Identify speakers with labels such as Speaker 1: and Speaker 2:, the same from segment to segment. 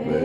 Speaker 1: Pe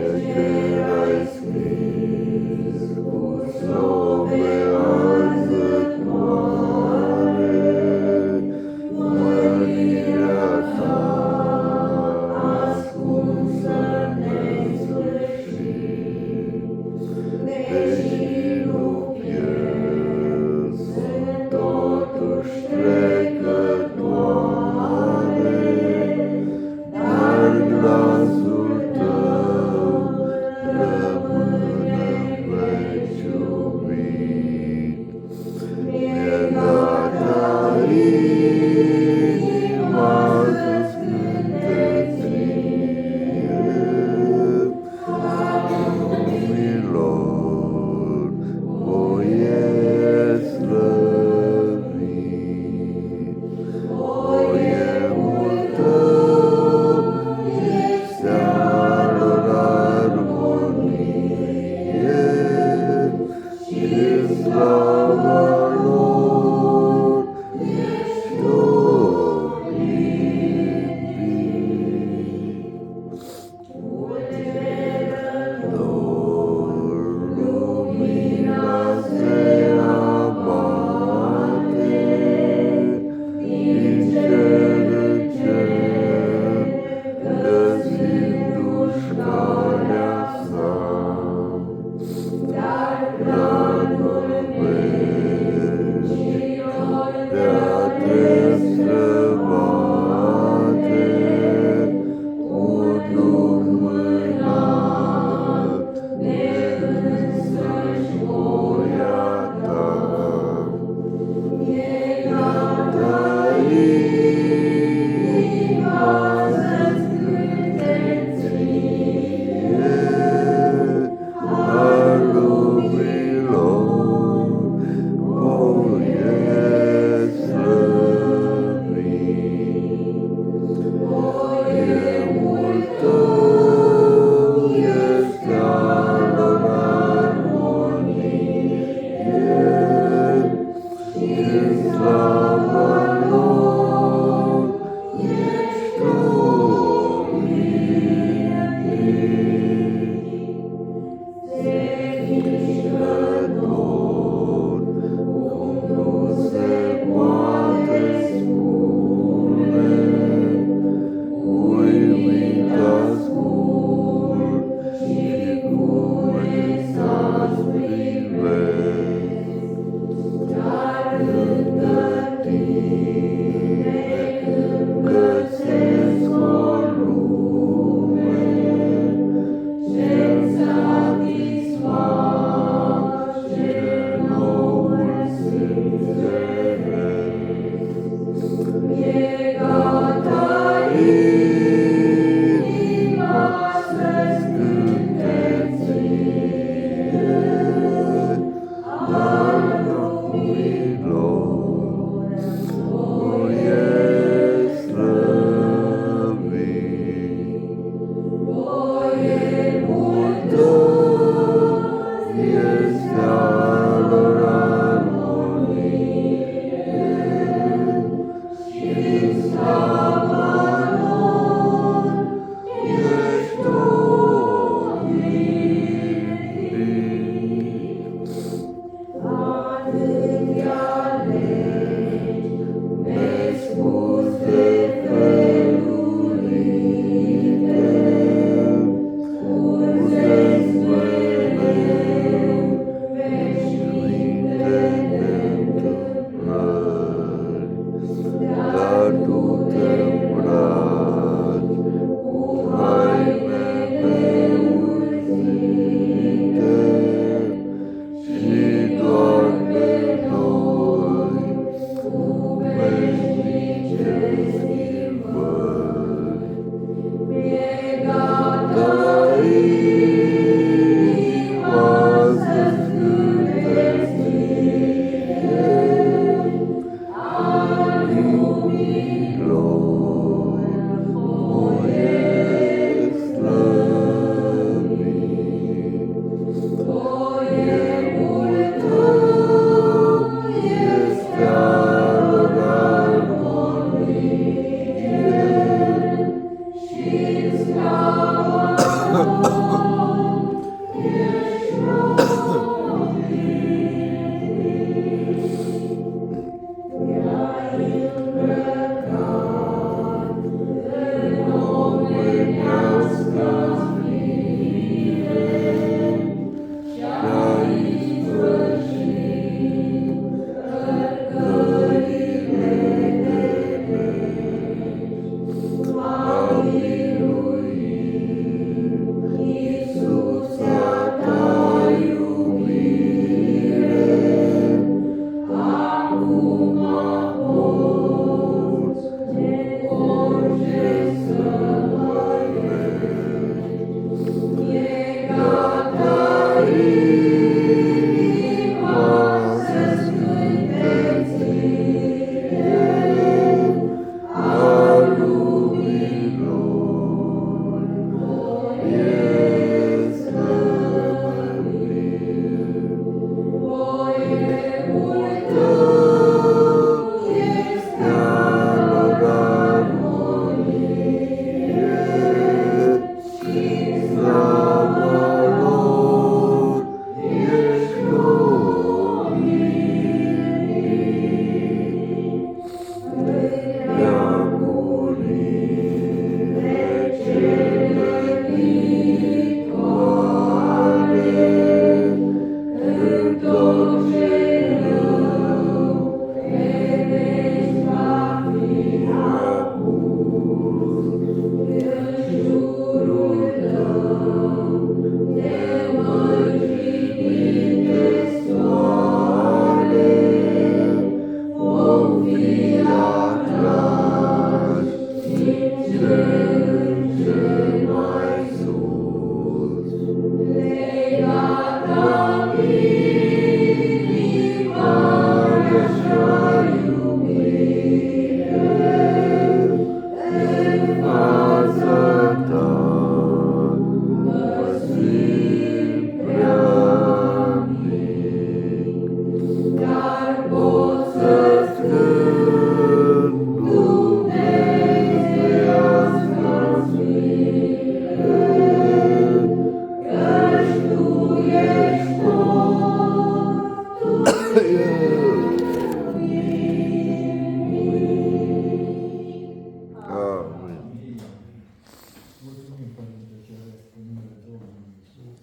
Speaker 1: Mulțumim, Părinte Ceresc, în numele Domnului Iisus,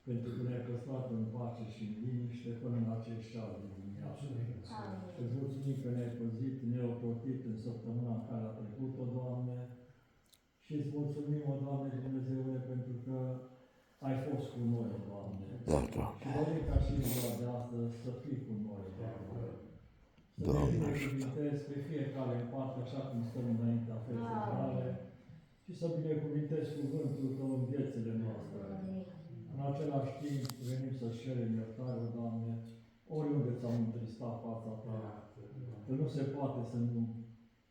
Speaker 1: pentru că ne-ai păstrat în pace și în liniște până în acești ceas de dimineață. Îți mulțumim că ne-ai păzit, neoprotit în săptămâna în care a trecut-o, Doamne, și îți mulțumim, o Doamne Dumnezeule, pentru că ai fost cu noi, Doamne.
Speaker 2: Da, da.
Speaker 1: Și dorim ca și în ziua de astăzi să fii cu noi, Doamne. Să ne binecuvintezi pe fiecare în parte, așa cum stăm înaintea feței tale, și să binecuvintezi cuvântul Tău în viețile noastre. În același timp, venim să-ți cerem iertare, Doamne, oriunde ți-am întristat fața Ta, că nu se poate să nu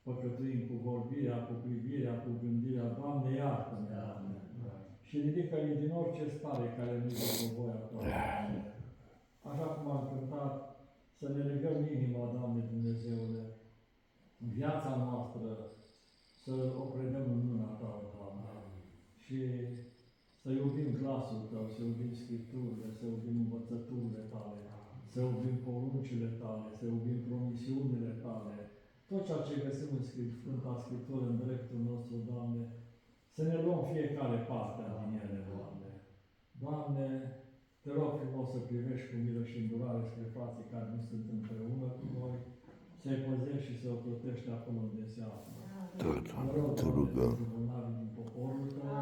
Speaker 1: păcătuim cu vorbirea, cu privirea, cu gândirea. Doamne, iartă-ne, Doamne, și ridică-ne din orice stare care nu-i după voia Ta, Doamne. Așa cum am cântat, să ne legăm inima, Doamne Dumnezeule, viața noastră, să o predăm în mâna Ta, Doamne, și să iubim glasul Tău, să iubim Scripturile, să iubim învățăturile Tale, să iubim poruncile Tale, să iubim promisiunile Tale, tot ceea ce găsim în Sfânta Scriptură, în dreptul nostru, Doamne, să ne luăm fiecare parte din ele, Doamne. Doamne, Te rog frumos să privești cu milă și îndurare spre frații care nu sunt împreună cu noi, să-i păzești și să o plătești acolo unde se află. Mă rog, Doamne, pentru bolnavii din poporul Tău,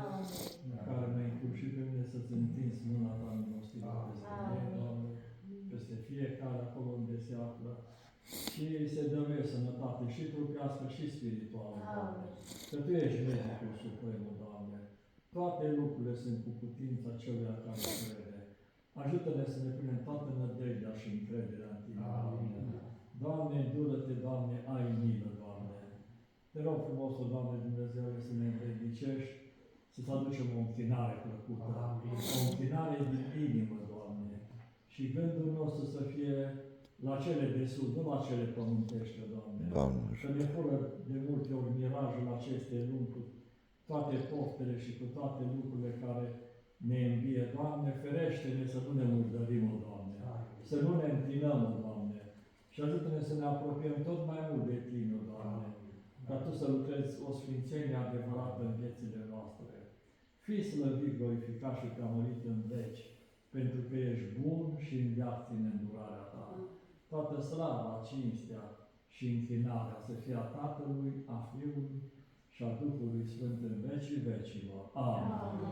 Speaker 1: în care mi-ai inclus și pe mine să-ți întinzi mâna Ta milostivă peste ei, Doamne, peste fiecare acolo unde se află, și se dăruie sănătate și trupească și spirituală, Doamne. Că Tu ești medicul supremul, Doamne. Toate lucrurile sunt cu putința celuia care crede. Ajută-ne să ne punem toată nădejdea și încrederea în Tine, Doamne. Doamne, îndură-Te, Doamne, ai milă, Doamne. Te rog frumos, o Doamne Dumnezeule, să ne învrednicești, să-ți aducem o închinare plăcută, o închinare din inimă, Doamne. Și gândul nostru să fie la cele de sus, nu la cele pământești, Doamne. Să ne fură de multe ori mirajul acestei lumi cu toate poftele și cu toate lucrurile care ne îmbie. Doamne, ferește-ne să nu ne murdărim, Doamne, să nu ne înclinăm, Doamne, și ajută-ne să ne apropiem tot mai mult de Tine, Doamne, ca Tu să lucrezi o sfințenie adevărată în viețile noastre. Fii slăvit, glorificat și preamărit în veci, pentru că ești bun și îndeapți în îndurarea Ta. Toată slava, cinstea și închinarea să fie a Tatălui, a Fiului și a Duhului Sfânt în vecii vecilor. Amin.